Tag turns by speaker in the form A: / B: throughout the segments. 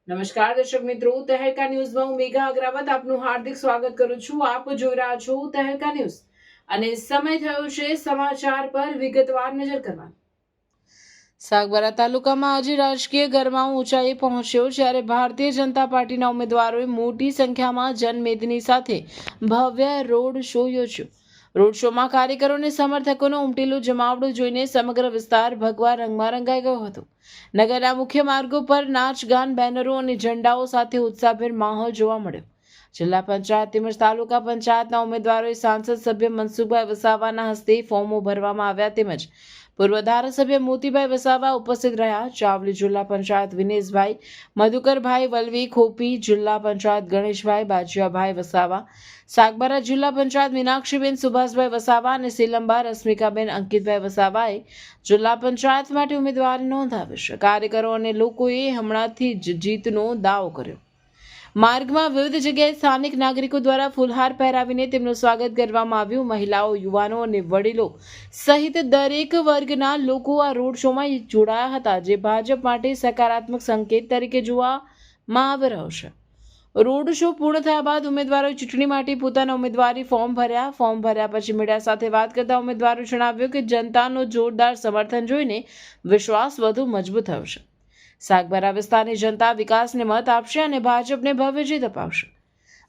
A: નમસ્કાર દર્શક મિત્રો, તહેલકા ન્યૂઝમાં હું મેઘા અગ્રવાલ આપનું હાર્દિક સ્વાગત કરું છું। આપ જોઈ રહ્યા છો તહેલકા ન્યૂઝ અને સમય થયો છે સમાચાર પર વિગતવાર નજર કરવાનો। સાગબારા તાલુકામાં આજે રાજકીય ગરમાવો ઊંચાઈએ પહોંચ્યો જ્યારે ભારતીય જનતા પાર્ટીના ઉમેદવારોએ મોટી સંખ્યામાં જનમેદની સાથે ભવ્ય રોડ શો યોજ્યો। રોડ શોમાં કાર્યકરો અને સમર્થકોનો ઉમટેલો જમાવડો જોઈને સમગ્ર વિસ્તાર ભગવા રંગમાં રંગાઈ ગયો હતો। નગરના મુખ્ય માર્ગો પર નાચ ગાન, બેનરો અને ઝંડાઓ સાથે ઉત્સાહભેર માહોલ જોવા મળ્યો। જિલ્લા પંચાયત તેમજ તાલુકા પંચાયતના ઉમેદવારોએ સાંસદ સભ્ય મનસુખભાઈ વસાવાના હસ્તે ફોર્મો ભરવામાં આવ્યા તેમજ પૂર્વ ધારાસભ્ય મોતીભાઈ વસાવા ઉપસ્થિત રહ્યા। ચાવલી જિલ્લા પંચાયત વિનેશભાઈ મધુકરભાઈ વલવી ખોપી, જિલ્લા પંચાયત ગણેશભાઈ બાજીયાભાઈ વસાવા, સાગબારા જિલ્લા પંચાયત મીનાક્ષીબેન સુભાષભાઈ વસાવા અને સિલંબા રશ્મિકાબેન અંકિતભાઈ વસાવાએ જિલ્લા પંચાયત માટે ઉમેદવારી નોંધાવી છે। કાર્યકરો અને લોકોએ હમણાંથી જ જીતનો દાવો કર્યો। માર્ગમાં વિવિધ જગ્યાએ સ્થાનિક નાગરિકો દ્વારા ફૂલહાર પહેરાવીને તેમનું સ્વાગત કરવામાં આવ્યું। મહિલાઓ, યુવાનો અને વડીલો સહિત દરેક વર્ગના લોકો આ રોડ શોમાં જોડાયા હતા, જે ભાજપ માટે સકારાત્મક સંકેત તરીકે જોવામાં આવી રહ્યો છે। રોડ શો પૂર્ણ થયા બાદ ઉમેદવારોએ ચૂંટણી માટે પોતાના ઉમેદવારી ફોર્મ ભર્યા પછી મીડિયા સાથે વાત કરતા ઉમેદવારોએ જણાવ્યું કે જનતાનો જોરદાર સમર્થન જોઈને વિશ્વાસ વધુ મજબૂત થયો છે। સાગબારા વિસ્તારની જનતા વિકાસને મત આપશે અને ભાજપને ભવ્ય જીત અપાવશે।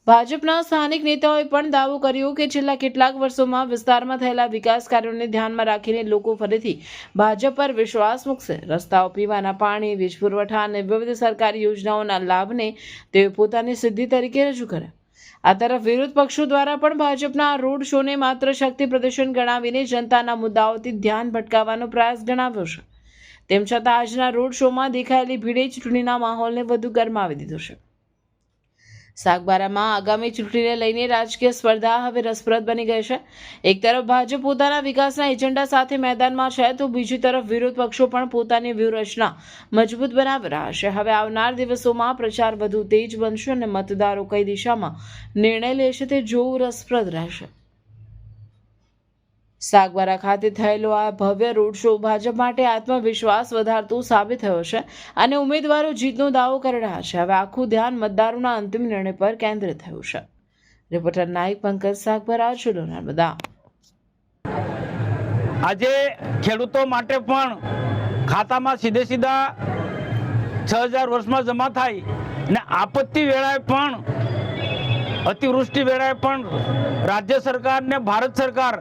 A: ભાજપના સ્થાનિક નેતાઓએ પણ દાવો કર્યો કે છેલ્લા કેટલાક વર્ષોમાં વિસ્તારમાં થયેલા વિકાસ કાર્યોને ધ્યાનમાં રાખીને લોકો ફરીથી ભાજપ પર વિશ્વાસ મૂકશે। રસ્તાઓ, પીવાના પાણી, વીજ પુરવઠા અને વિવિધ સરકારી યોજનાઓના લાભને તેઓ પોતાની સિદ્ધિ તરીકે રજૂ કર્યા। આ તરફ વિરોધ પક્ષો દ્વારા પણ ભાજપના આ રોડ શોને માત્ર શક્તિ પ્રદર્શન ગણાવીને જનતાના મુદ્દાઓથી ધ્યાન ભટકાવવાનો પ્રયાસ ગણાવ્યો છે। તેમ છતાં આજના રોડ શોમાં દેખાયેલી ભીડે ચૂંટણીના માહોલને વધુ ગરમાવી દીધો છે। સાગબારામાં આગામી ચૂંટણીને લઈને રાજકીય સ્પર્ધા હવે રસપ્રદ બની ગઈ છે। એક તરફ ભાજપ પોતાના વિકાસના એજન્ડા સાથે મેદાનમાં છે, તો બીજી તરફ વિરોધ પક્ષો પણ પોતાની વ્યૂહરચના મજબૂત બનાવી રહ્યા છે। હવે આવનાર દિવસોમાં પ્રચાર વધુ તેજ બનશે અને મતદારો કઈ દિશામાં નિર્ણય લેશે તે જોવું રસપ્રદ રહેશે। સાગબારા ખાતે થયેલો આ ભવ્ય રોડ શો ભાજપ માટે આત્મવિશ્વાસ વધારતો સાબિત થયો છે અને ઉમેદવારો જીતનો દાવો કરી રહ્યા છે। હવે આખું ધ્યાન મતદારોના અંતિમ નિર્ણય પર કેન્દ્રિત થયું છે। રિપોર્ટર નાયક પંકજ, સાગબારા, જિલ્લો નર્મદા।
B: આજે ખેડૂતો માટે પણ ખાતામાં સીધા 6000 વર્ષમાં જમા થાય ને આપત્તિ વેળાએ પણ, અતિવૃષ્ટિ વેળાએ પણ રાજ્ય સરકાર ને ભારત સરકાર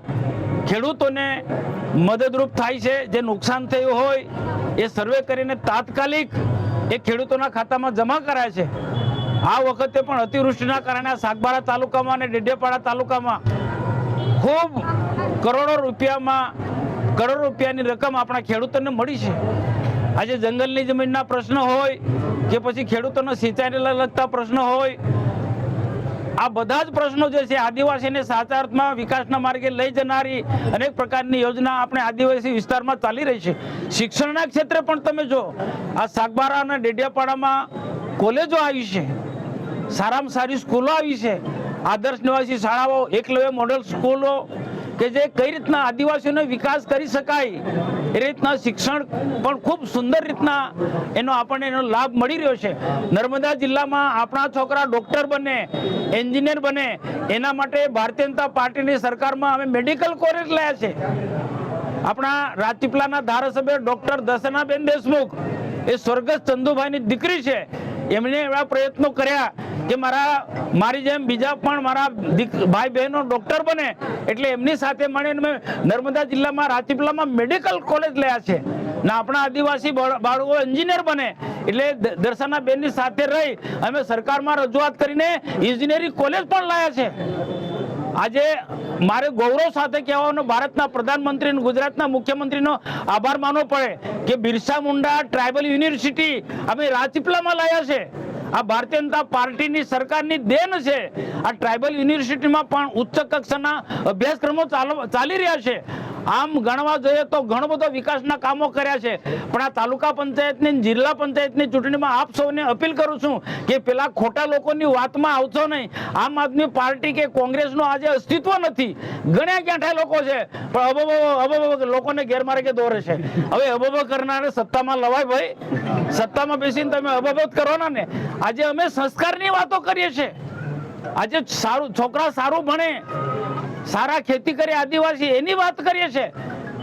B: ખેડૂતોને મદદરૂપ થાય છે। જે નુકસાન થયું હોય એ સર્વે કરીને તાત્કાલિક એ ખેડૂતોના ખાતામાં જમા કરાય છે। આ વખતે પણ અતિવૃષ્ટિના કારણે સાગબારા તાલુકામાં અને ડેડિયાપાડા તાલુકામાં ખૂબ કરોડો રૂપિયાની રકમ આપણા ખેડૂતોને મળી છે। આજે જંગલની જમીનના પ્રશ્ન હોય કે પછી ખેડૂતોના સિંચાઈને લગતા પ્રશ્નો હોય, આ બધા જ પ્રશ્નો જે છે આદિવાસીને સાચા અર્થમાં વિકાસના માર્ગે લઈ જનારી અનેક પ્રકારની યોજના આપણે આદિવાસી વિસ્તારમાં ચાલી રહી છે। શિક્ષણના ક્ષેત્રે પણ તમે જો આ સાગબારા અને ડેડિયાપાડામાં કોલેજો આવી છે, સારામાં સારી સ્કૂલો આવી છે, આદર્શ નિવાસી શાળાઓ, એકલવ્ય મોડેલ સ્કૂલો કે જે કઈ રીતના આદિવાસીઓનો વિકાસ કરી શકાય એ રીતના શિક્ષણ પણ ખૂબ સુંદર રીતના આપણને એનો લાભ મળી રહ્યો છે। નર્મદા જિલ્લામાં આપણા છોકરા ડોક્ટર બને, એન્જિનિયર બને, એના માટે ભારતીય જનતા પાર્ટીની સરકારમાં અમે મેડિકલ કોલેજ લાયા છે। આપણા રાજપીપળાના ધારાસભ્ય ડોક્ટર દર્શનાબેન દેશમુખ એ સ્વર્ગસ્થ ચંદુભાઈની દીકરી છે। એમણે એવા પ્રયત્નો કર્યા કે મારી જેમ બીજા પણ મારા ભાઈ બહેનો ડોક્ટર બને, એટલે એમની સાથે મળીને નર્મદા જિલ્લામાં રાજપીપળામાં મેડિકલ કોલેજ લયા છે ને આપણા આદિવાસી બાળકો એન્જિનિયર બને, એટલે દર્શનાબેનની સાથે રહી અમે સરકારમાં રજૂઆત કરીને એન્જિનિયરિંગ કોલેજ પણ લાયા છે। આજે મારે ગૌરવ સાથે કહેવાનો ભારતના પ્રધાનમંત્રી અને ગુજરાતના મુખ્યમંત્રીનો આભાર માનવો પડે કે બિરસા મુંડા ટ્રાઇબલ યુનિવર્સિટી અમે રાજપીપળામાં લાયા છે। આ ભારતીય જનતા પાર્ટીની સરકારની દેન છે। આ ટ્રાઇબલ યુનિવર્સિટીમાં પણ ઉચ્ચ કક્ષાના અભ્યાસક્રમો ચાલી રહ્યા છે। આમ ગણવા જોઈએ તો ઘણો બધો વિકાસના કામો કર્યા છે, પણ આ તાલુકા પંચાયતની જિલ્લા પંચાયતની ચૂંટણીમાં આપ સૌને અપીલ કરું છું કે પેલા ખોટા લોકોની વાતમાં આવશો નહીં. આમ આદમી પાર્ટી કે કોંગ્રેસનું આજે અસ્તિત્વ નથી. ગણ્યા ક્યાંઠા લોકો છે, પણ અબબ લોકોને ગેરમાર્ગે દોરે છે. હવે અબબ કરનારે સત્તામાં લવાય ભાઈ? સત્તામાં બેસીને તમે અબબ જ કરવાના ને. આજે અમે સંસ્કારની વાતો કરીએ છીએ. આજે સારું છોકરા સારું ભણે, સારા ખેતી કરે, આદિવાસી, એની વાત કરીએ છીએ.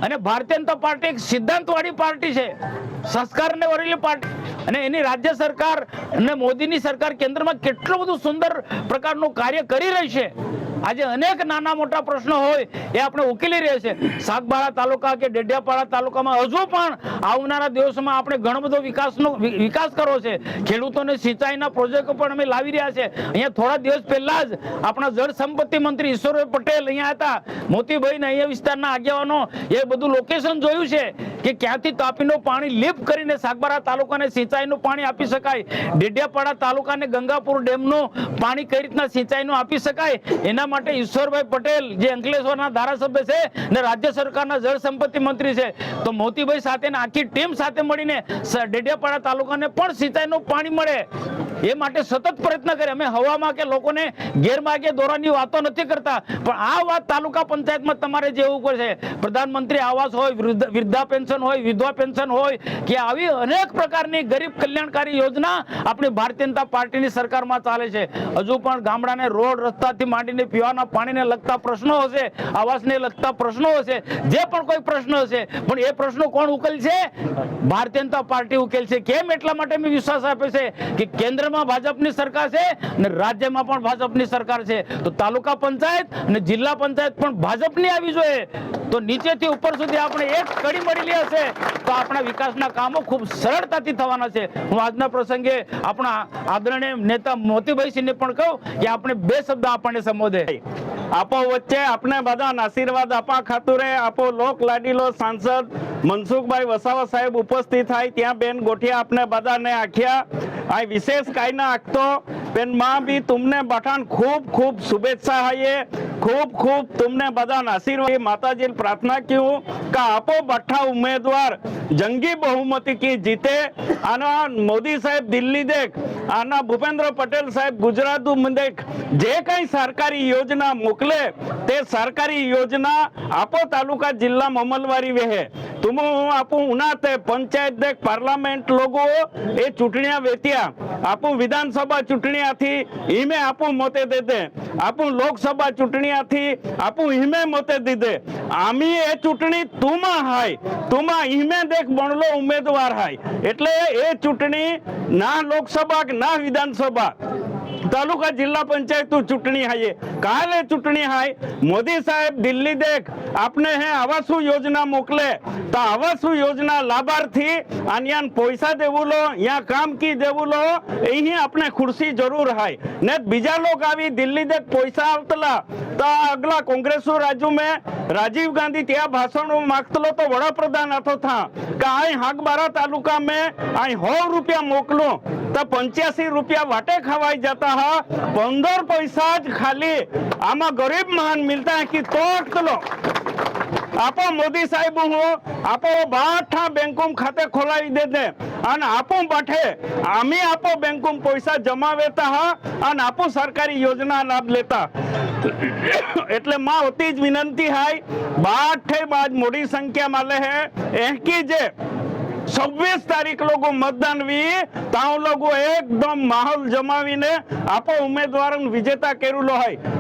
B: અને ભારતીય જનતા પાર્ટી એક સિદ્ધાંતવાળી પાર્ટી છે, સંસ્કારને વરેલી પાર્ટી. અને એની રાજ્ય સરકાર અને મોદીની સરકાર કેન્દ્રમાં કેટલું બધું સુંદર પ્રકારનું કાર્ય કરી રહી છે. આજે અનેક નાના મોટા પ્રશ્નો હોય એ આપણે ઉકેલી રહ્યા છે. સાગબારા તાલુકા કે ડેડિયાપાડા તાલુકામાં હજુ પણ આવનારા દિવસોમાં આપણે ઘણો બધો વિકાસ કરવો છે. ખેડૂતોને સિંચાઈના પ્રોજેક્ટો પણ અમે લાવી રહ્યા છે. અહીંયા થોડા દિવસ પહેલા જ આપણા જળ સંપત્તિ મંત્રી ઈશ્વરભાઈ પટેલ અહીંયા હતા. મોતીભાઈ ને અહીંયા વિસ્તારના આગેવાનો એ બધું લોકેશન જોયું છે કે ક્યાંથી તાપીનું પાણી લીપ કરીને સાગબારા તાલુકાને સિંચાઈનું પાણી આપી શકાય, ડેડિયાપાડા તાલુકાને ગંગાપુર ડેમનું પાણી કઈ રીતના સિંચાઈનું આપી શકાય. એના માટે ઈશ્વરભાઈ પટેલ જે અંકલેશ્વરના ધારાસભ્ય છે ને રાજ્ય સરકારના જળ સંપત્તિ મંત્રી છે, તો મોતીભાઈ સાથે આખી ટીમ સાથે મળીને ડેડિયાપાડા તાલુકાને પણ સિંચાઈનું પાણી મળે એ માટે સતત પ્રયત્ન કરે. અમે હવામાં કે લોકોને ગેરમાર્ગે દોરવાની વાતો નથી કરતા, પણ આ વાત તાલુકા પંચાયતમાં તમારે જેવું પડશે. પ્રધાનમંત્રી આવાસ હોય, વૃદ્ધા પેન્શન હોય, વિધવા પેન્શન હોય કે આવી અનેક પ્રકારની ગરીબ કલ્યાણકારી યોજના આપણી ભારતીય જનતા પાર્ટીની સરકારમાં ચાલે છે. હજુ પણ ગામડાને રોડ રસ્તાથી માંડીને પીવાના પાણીને લગતા પ્રશ્નો હશે, આવાસને લગતા પ્રશ્નો હશે, જે પણ કોઈ પ્રશ્ન હશે, પણ એ પ્રશ્નો કોણ ઉકેલશે? ભારતીય જનતા પાર્ટી ઉકેલશે. કેમ? એટલા માટે મેં વિશ્વાસ આપે છે કે કેન્દ્રમાં ભાજપની સરકાર છે અને રાજ્યમાં પણ ભાજપની સરકાર છે. તો તાલુકા પંચાયત અને જિલ્લા પંચાયત પણ ભાજપની આવી જોઈએ. તો નીચેથી ઉપર સુધી આપણે એક કડી મળેલી હશે તો આપણા વિકાસના કામો ખૂબ સરળતાથી થવાના છે. હું આજના પ્રસંગે આપણા આદરણીય નેતા મોતીભાઈસિંહને પણ કહું કે આપણે બે શબ્દ આપણને સંબોધે.
C: આપો વચ્ચે આપણે બધા આશીર્વાદ આપા ખાતુરે આપો લોક લાડીલો સાંસદ મનસુખભાઈ વસાવા સાહેબ ઉપસ્થિત થાય ત્યાં બેન ગોઠિયા આપણે બધાને આખ્યા. આ વિશેષ કાંઈ ના આખતો બેન માં બી तुमने બઠાણ ખૂબ ખૂબ શુભેચ્છા હાઈએ, ખૂબ ખૂબ तुमने બધાને આશીર્વાદ. માતાજી પ્રાર્થના ક્યું કે આપો બઠ્ઠા ઉમેદવાર જંગી બહુમતી કી જીતે. આના મોદી સાહેબ દિલ્હી દેખ, આના ભૂપેન્દ્ર પટેલ સાહેબ ગુજરાત દેખ, જે કઈ સરકારી યોજના મોકલે તે સરકારી યોજના આપો તાલુકા જિલ્લામાં અમલવારી વેહે. तुम आपू उनाते पंचायत देख पार्लियामेंट लोगो ए चूंटणियां वेत्या, आपू विधानसभा चूंटणियां थी इमे आपू मोते देते, आपू लोकसभा चूंटणियां थी आपू इमे मोते दीदे. आमी ए चूंटणी तुमा हाय, तुमा इमे देख बणलो उम्मीदवार हाय. એટલે એ ચૂંટણી ના લોકસભા કે ના વિધાનસભા, તાલુકા જિલ્લા પંચાયત ચૂંટણી હાય. કાલે ચૂંટણી હાય. મોદી સાહેબ દિલ્હી દેખ આપને હે આવાસુ યોજના મોકલે તો આવાસુ યોજના લાભાર્થી આન્યાન પૈસા દેવું લો, યા કામ કી દેવું લો, અહીં આપણે ખુરશી જરૂર હાય. ને બીજા લોક આવી દિલ્હી દેખ પૈસા આવતલા તો અગલા કોંગ્રેસુ રાજ્ય में राजीव गांधी ત્યાં ભાષણો માગતલો તો વડાપ્રધાન હતો થા કે અહીં હાગબારા તાલુકા में અહીં 100 રૂપિયા મોકલો તો 85 રૂપિયા વાટે ખવાઈ જતા હા. 15 પૈસા જ ખાલી આમાં ગરીબ મહાન મિલતા है कि तो अटकलो. आपो मोदी साहेब હું આપો બાઠા બેંકોમ ખાતે ખોલાવી દેતે અને આપો બાઠે આમે આપો બેંકોમ પૈસા જમાવેતા હા અને આપો સરકારી યોજના લાભ લેતા. એટલે માં હોતી જ વિનંતી હાય બાઠે બાદ મોટી સંખ્યા માલે હે એકી જે 26 તારીખ લોકો મતદાન વી તાવ લોકો એકદમ માહોલ જમાવીને આપો ઉમેદવારોને વિજેતા કરેલો હોય.